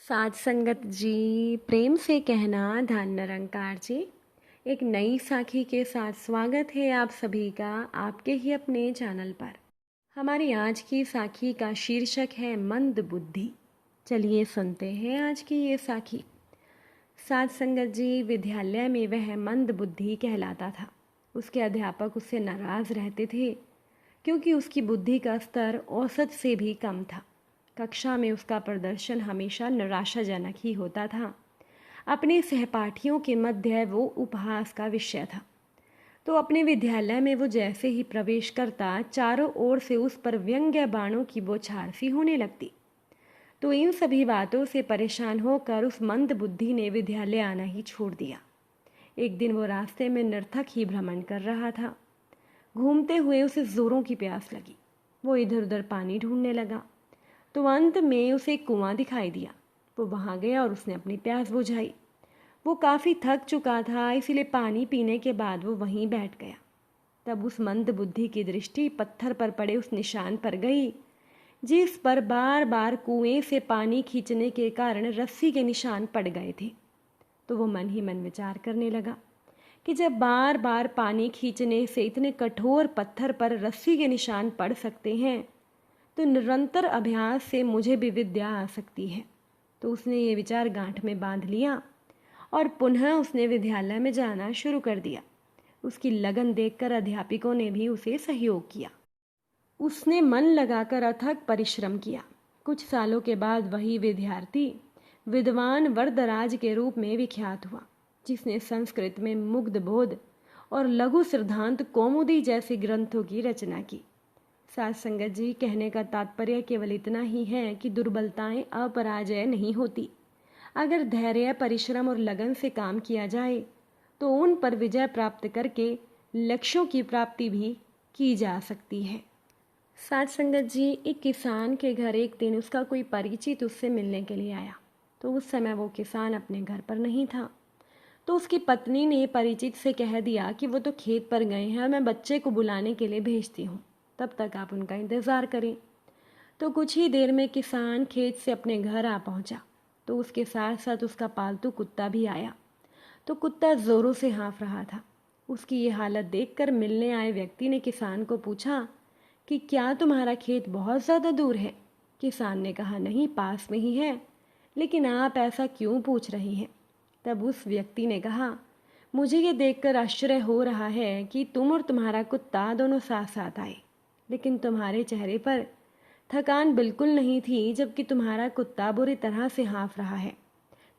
साज संगत जी, प्रेम से कहना धन निरंकार जी। एक नई साखी के साथ स्वागत है आप सभी का आपके ही अपने चैनल पर। हमारी आज की साखी का शीर्षक है मंद बुद्धि। चलिए सुनते हैं आज की ये साखी। साज संगत जी, विद्यालय में वह मंद बुद्धि कहलाता था। उसके अध्यापक उससे नाराज रहते थे क्योंकि उसकी बुद्धि का स्तर औसत से भी कम था। कक्षा में उसका प्रदर्शन हमेशा निराशाजनक ही होता था। अपने सहपाठियों के मध्य वो उपहास का विषय था। तो अपने विद्यालय में वो जैसे ही प्रवेश करता, चारों ओर से उस पर व्यंग्य बाणों की बौछार सी होने लगती। तो इन सभी बातों से परेशान होकर उस मंद बुद्धि ने विद्यालय आना ही छोड़ दिया। एक दिन वो रास्ते में निरर्थक ही भ्रमण कर रहा था। घूमते हुए उसे जोरों की प्यास लगी। वो इधर उधर पानी ढूंढने लगा तो अंत में उसे एक कुआं दिखाई दिया। वो वहां गया और उसने अपनी प्यास बुझाई। वो काफ़ी थक चुका था, इसीलिए पानी पीने के बाद वो वहीं बैठ गया। तब उस मंद बुद्धि की दृष्टि पत्थर पर पड़े उस निशान पर गई जिस पर बार बार कुएं से पानी खींचने के कारण रस्सी के निशान पड़ गए थे। तो वो मन ही मन विचार करने लगा कि जब बार बार पानी खींचने से इतने कठोर पत्थर पर रस्सी के निशान पड़ सकते हैं तो निरंतर अभ्यास से मुझे भी विद्या आ सकती है। तो उसने ये विचार गांठ में बांध लिया और पुनः उसने विद्यालय में जाना शुरू कर दिया। उसकी लगन देखकर अध्यापकों ने भी उसे सहयोग किया। उसने मन लगाकर अथक परिश्रम किया। कुछ सालों के बाद वही विद्यार्थी विद्वान वरदराज के रूप में विख्यात हुआ, जिसने संस्कृत में मुग्ध बोध और लघु सिद्धांत कौमुदी जैसे ग्रंथों की रचना की। साज संगत जी, कहने का तात्पर्य केवल इतना ही है कि दुर्बलताएं अपराजय नहीं होती। अगर धैर्य, परिश्रम और लगन से काम किया जाए तो उन पर विजय प्राप्त करके लक्ष्यों की प्राप्ति भी की जा सकती है। साज संगत जी, एक किसान के घर एक दिन उसका कोई परिचित उससे मिलने के लिए आया। तो उस समय वो किसान अपने घर पर नहीं था। तो उसकी पत्नी ने परिचित से कह दिया कि वो तो खेत पर गए हैं और मैं बच्चे को बुलाने के लिए भेजती हूँ, तब तक आप उनका इंतज़ार करें। तो कुछ ही देर में किसान खेत से अपने घर आ पहुंचा। तो उसके साथ साथ उसका पालतू कुत्ता भी आया। तो कुत्ता ज़ोरों से हाँफ रहा था। उसकी ये हालत देखकर मिलने आए व्यक्ति ने किसान को पूछा कि क्या तुम्हारा खेत बहुत ज़्यादा दूर है? किसान ने कहा, नहीं, पास में ही है, लेकिन आप ऐसा क्यों पूछ रही हैं? तब उस व्यक्ति ने कहा, मुझे ये देखकर आश्चर्य हो रहा है कि तुम और तुम्हारा कुत्ता दोनों साथ साथ आए, लेकिन तुम्हारे चेहरे पर थकान बिल्कुल नहीं थी, जबकि तुम्हारा कुत्ता बुरी तरह से हाँफ रहा है।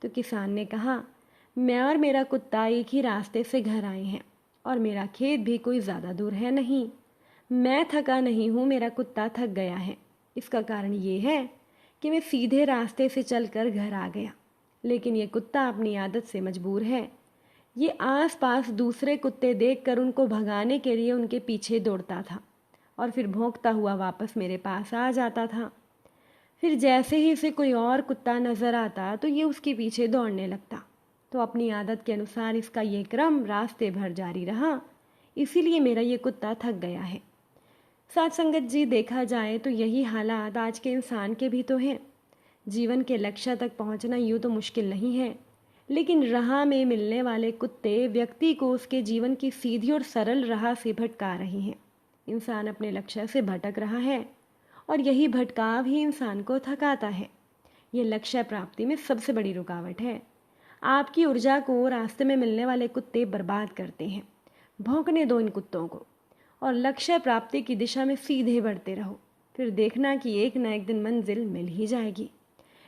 तो किसान ने कहा, मैं और मेरा कुत्ता एक ही रास्ते से घर आए हैं और मेरा खेत भी कोई ज़्यादा दूर है नहीं। मैं थका नहीं हूँ, मेरा कुत्ता थक गया है। इसका कारण ये है कि मैं सीधे रास्ते से चलकर घर आ गया, लेकिन ये कुत्ता अपनी आदत से मजबूर है। ये आसपास दूसरे कुत्ते देखकर उनको भगाने के लिए उनके पीछे दौड़ता था और फिर भौंकता हुआ वापस मेरे पास आ जाता था। फिर जैसे ही इसे कोई और कुत्ता नज़र आता तो ये उसके पीछे दौड़ने लगता। तो अपनी आदत के अनुसार इसका ये क्रम रास्ते भर जारी रहा, इसीलिए मेरा ये कुत्ता थक गया है। साथ संगत जी, देखा जाए तो यही हालात आज के इंसान के भी तो हैं। जीवन के लक्ष्य तक पहुंचना यूँ तो मुश्किल नहीं है, लेकिन राह में मिलने वाले कुत्ते व्यक्ति को उसके जीवन की सीधी और सरल राह से भटका रहे हैं। इंसान अपने लक्ष्य से भटक रहा है और यही भटकाव ही इंसान को थकाता है। ये लक्ष्य प्राप्ति में सबसे बड़ी रुकावट है। आपकी ऊर्जा को रास्ते में मिलने वाले कुत्ते बर्बाद करते हैं। भौंकने दो इन कुत्तों को और लक्ष्य प्राप्ति की दिशा में सीधे बढ़ते रहो। फिर देखना कि एक न एक दिन मंजिल मिल ही जाएगी।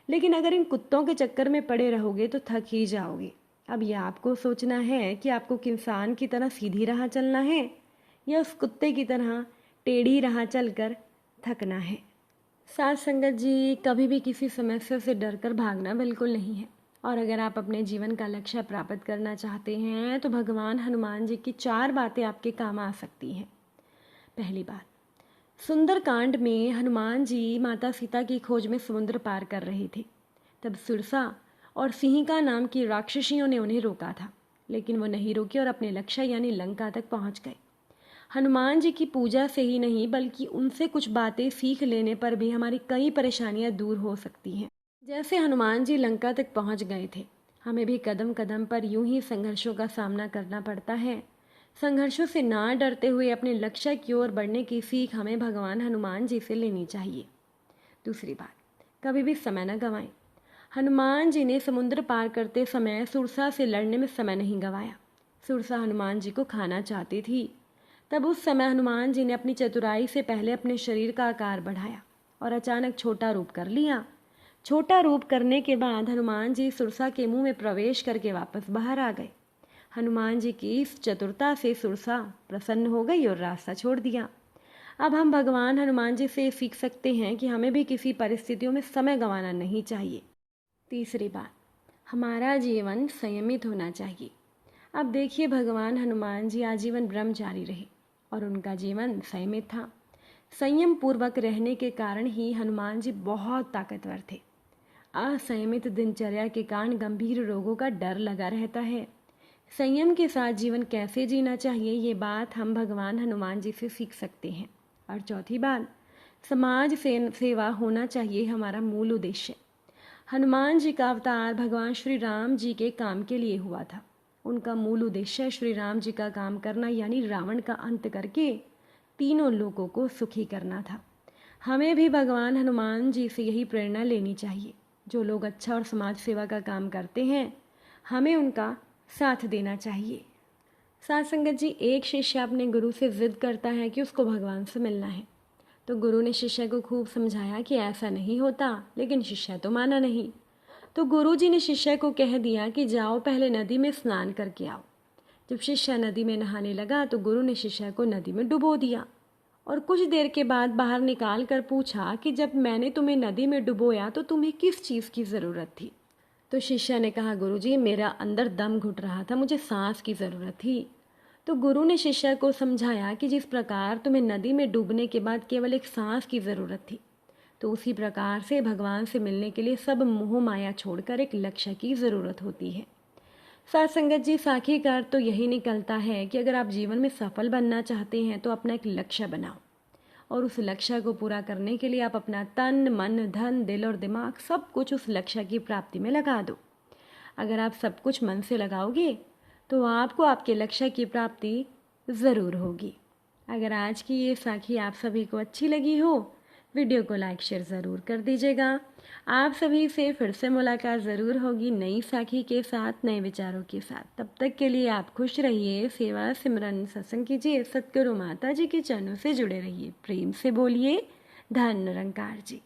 लेकिन अगर इन कुत्तों के चक्कर में पड़े रहोगे तो थक ही जाओगे। अब यह आपको सोचना है कि आपको किसान की तरह सीधी राह चलना है या उस कुत्ते की तरह टेढ़ी राह चलकर थकना है। साथ संगत जी, कभी भी किसी समस्या से डरकर भागना बिल्कुल नहीं है। और अगर आप अपने जीवन का लक्ष्य प्राप्त करना चाहते हैं तो भगवान हनुमान जी की 4 बातें आपके काम आ सकती हैं। पहली बात, सुंदरकांड में हनुमान जी माता सीता की खोज में समुद्र पार कर रहे थे। तब सुरसा और सिंहिका नाम की राक्षसियों ने उन्हें रोका था, लेकिन वो नहीं रुके और अपने लक्ष्य यानी लंका तक पहुंच गए। हनुमान जी की पूजा से ही नहीं बल्कि उनसे कुछ बातें सीख लेने पर भी हमारी कई परेशानियां दूर हो सकती हैं। जैसे हनुमान जी लंका तक पहुंच गए थे, हमें भी कदम कदम पर यूं ही संघर्षों का सामना करना पड़ता है। संघर्षों से ना डरते हुए अपने लक्ष्य की ओर बढ़ने की सीख हमें भगवान हनुमान जी से लेनी चाहिए। दूसरी बात, कभी भी समय न गंवाएं। हनुमान जी ने समुद्र पार करते समय सुरसा से लड़ने में समय नहीं गंवाया। सुरसा हनुमान जी को खाना चाहती थी। तब उस समय हनुमान जी ने अपनी चतुराई से पहले अपने शरीर का आकार बढ़ाया और अचानक छोटा रूप कर लिया। छोटा रूप करने के बाद हनुमान जी सुरसा के मुंह में प्रवेश करके वापस बाहर आ गए। हनुमान जी की इस चतुरता से सुरसा प्रसन्न हो गई और रास्ता छोड़ दिया। अब हम भगवान हनुमान जी से सीख सकते हैं कि हमें भी किसी परिस्थितियों में समय गंवाना नहीं चाहिए। तीसरी बात, हमारा जीवन संयमित होना चाहिए। अब देखिए, भगवान हनुमान जी आजीवन ब्रह्मचारी रहे और उनका जीवन संयमित था। संयम पूर्वक रहने के कारण ही हनुमान जी बहुत ताकतवर थे। असंयमित दिनचर्या के कारण गंभीर रोगों का डर लगा रहता है। संयम के साथ जीवन कैसे जीना चाहिए, ये बात हम भगवान हनुमान जी से सीख सकते हैं। और चौथी बात, समाज सेवा होना चाहिए हमारा मूल उद्देश्य। हनुमान जी का अवतार भगवान श्री राम जी के काम के लिए हुआ था। उनका मूल उद्देश्य श्री राम जी का काम करना, यानी रावण का अंत करके तीनों लोगों को सुखी करना था। हमें भी भगवान हनुमान जी से यही प्रेरणा लेनी चाहिए। जो लोग अच्छा और समाज सेवा का काम करते हैं, हमें उनका साथ देना चाहिए। साथ संगत जी, एक शिष्य अपने गुरु से जिद करता है कि उसको भगवान से मिलना है। तो गुरु ने शिष्य को खूब समझाया कि ऐसा नहीं होता, लेकिन शिष्य तो माना नहीं। तो गुरु जी ने शिष्य को कह दिया कि जाओ पहले नदी में स्नान करके आओ। जब शिष्य नदी में नहाने लगा तो गुरु ने शिष्य को नदी में डुबो दिया और कुछ देर के बाद बाहर निकाल कर पूछा कि जब मैंने तुम्हें नदी में डुबोया तो तुम्हें किस चीज़ की ज़रूरत थी। तो शिष्य ने कहा, गुरुजी मेरा अंदर दम घुट रहा था, मुझे सांस की ज़रूरत थी। तो गुरु ने शिष्य को समझाया कि जिस प्रकार तुम्हें नदी में डूबने के बाद केवल एक सांस की ज़रूरत थी, तो उसी प्रकार से भगवान से मिलने के लिए सब मोह माया छोड़कर एक लक्ष्य की ज़रूरत होती है। साथ संगत जी, साखी का अर्थ तो यही निकलता है कि अगर आप जीवन में सफल बनना चाहते हैं तो अपना एक लक्ष्य बनाओ और उस लक्ष्य को पूरा करने के लिए आप अपना तन मन धन दिल और दिमाग सब कुछ उस लक्ष्य की प्राप्ति में लगा दो। अगर आप सब कुछ मन से लगाओगे तो आपको आपके लक्ष्य की प्राप्ति ज़रूर होगी। अगर आज की ये साखी आप सभी को अच्छी लगी हो, वीडियो को लाइक शेयर ज़रूर कर दीजिएगा। आप सभी से फिर से मुलाकात ज़रूर होगी नई साखी के साथ, नए विचारों के साथ। तब तक के लिए आप खुश रहिए, सेवा सिमरन सत्संग कीजिए, सतगुरु माता जी के चरणों से जुड़े रहिए। प्रेम से बोलिए धन निरंकार जी।